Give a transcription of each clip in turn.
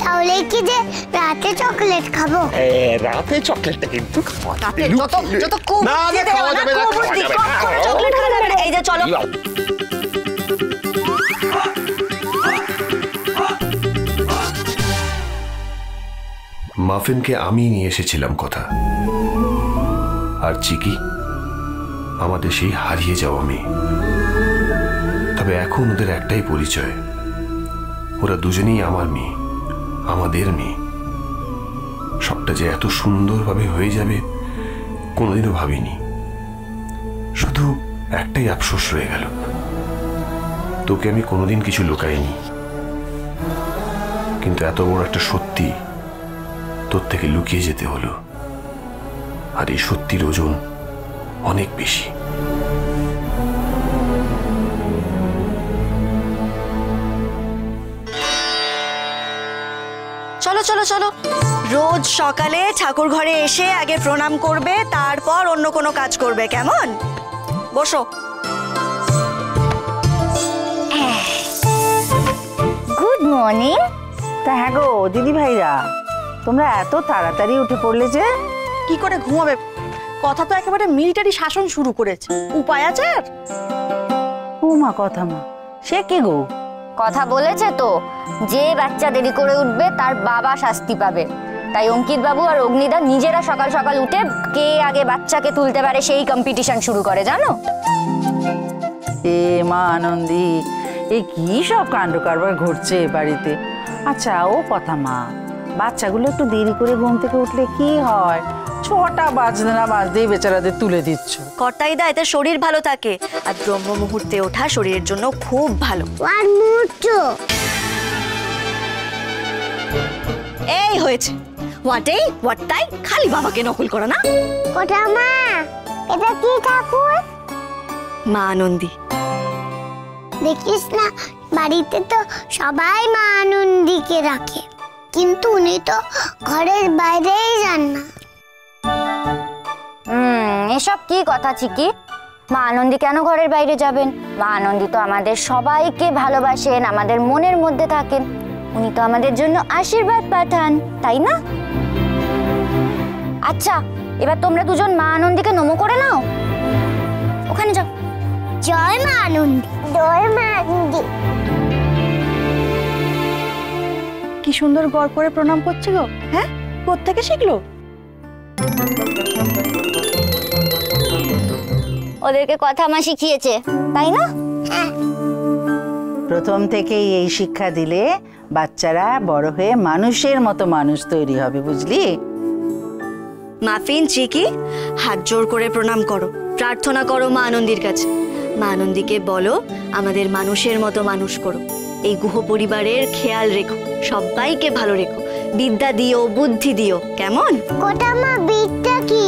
তাহলে কি যে রাতে চকলেট খাবো? রাতে চকলেটটা কিন্তু যত খুব চকলেট খাওয়া যাবে না। এই যে চলো। মাফিনকে আমি নিয়ে এসেছিলাম কথা, আর চিকি আমাদের সেই হারিয়ে যাওয়া মেয়ে। তবে এখন ওদের একটাই পরিচয়, ওরা দুজনেই আমার মেয়ে, আমাদের মেয়ে। সবটা যে এত সুন্দরভাবে হয়ে যাবে কোনোদিনও ভাবিনি। শুধু একটাই আফসোস রয়ে গেল, তোকে আমি কোনোদিন কিছু লুকাইনি, কিন্তু এত বড় একটা সত্যি তোর থেকে লুকিয়ে যেতে হলো। আর এই সত্যির ওজন অনেক বেশি। চলো চলো চলো, রোজ সকালে ঠাকুর ঘরে এসে আগে প্রণাম করবে, তারপর অন্য কোনো কাজ করবে, কেমন? বসো। Good morning. তা হ্যাঁ গো দিদি ভাইরা, তোমরা এত তাড়াতাড়ি উঠে পড়লে যে? কি করে ঘুমাবে? কথা তো একেবারে মিলিটারি শাসন শুরু করেছে, উপায় আছে আর? ও মা, কথা মা, সে কে গো? কথা বলেছে তো, যে বাচ্চা দেরি করে উঠবে তার বাবা শাস্তি পাবে। তাই অঙ্কিত বাবু আর অগ্নিদা নিজেরা সকাল সকাল উঠে কে আগে বাচ্চাকে তুলতে পারে সেই কম্পিটিশন শুরু করে, জানো? এ মা আনন্দী, এই কি সব কাণ্ড কারবার ঘটছে বাড়িতে। আচ্ছা ও কথা মা, বাচ্চাগুলো একটু দেরি করে ঘুম থেকে উঠলে কি হয়? 6টা বাজতে না বাজতেই বেচারাদের তুলে দিচ্ছ। কর্তাইদা, এতে শরীর ভালো থাকে, আর ব্রহ্ম মুহূর্তে ওঠা শরীরের জন্য খুব ভালো। ওয়ান মুহূর্ত। এই হয়েছে, হোয়াটটাই খালি বাবাকে নকল করা না? কোথা মা, এটা কি ঠাকুর? মা আনন্দী। দেখিস না, বাড়িতে তো সবাই মা আনন্দীকে রাখে, কিন্তু উনি তো ঘরের বাইরেই যান না। এসব কি কথা চিকি? মা আনন্দী কেন ঘরের বাইরে যাবেন? মা আনন্দী তো আমাদের সবাইকে ভালোবাসেন, আমাদের মনের মধ্যে থাকেন। উনি তো আমাদের জন্য আশীর্বাদ পাঠান, তাই না? আচ্ছা, এবার তোমরা দুজন মা আনন্দীকে নমো করে নাও, ওখানে যাও। জয় মা আনন্দী, জয় মা আনন্দী। কি সুন্দর গড় করে প্রণাম করছে গো। হ্যাঁ, কোত্থেকে শিখলো? ওদেরকে কথা মা শিখিয়েছে, তাই না? প্রথম থেকেই এই শিক্ষা দিলে বাচ্চারা বড় হয়ে মানুষের মতো মানুষ তৈরি হবে, বুঝলি? মাফিন, চিকি, হাত জোর করে প্রণাম করো, প্রার্থনা করো মা আনন্দীর কাছে। মা আনন্দীকে বলো আমাদের মানুষের মতো মানুষ করো, এই গুহ পরিবারের খেয়াল রেখো, সবাইকে ভালো রেখো, বিদ্যা দিও, বুদ্ধি দিও, কেমন? কোথা মা, বিদ্যা কি?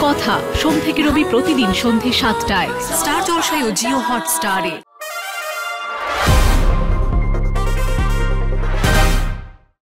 কথা সোম থেকে রবি প্রতিদিন সন্ধ্যে 7টায় স্টার জলসায় ও জিও হটস্টারে।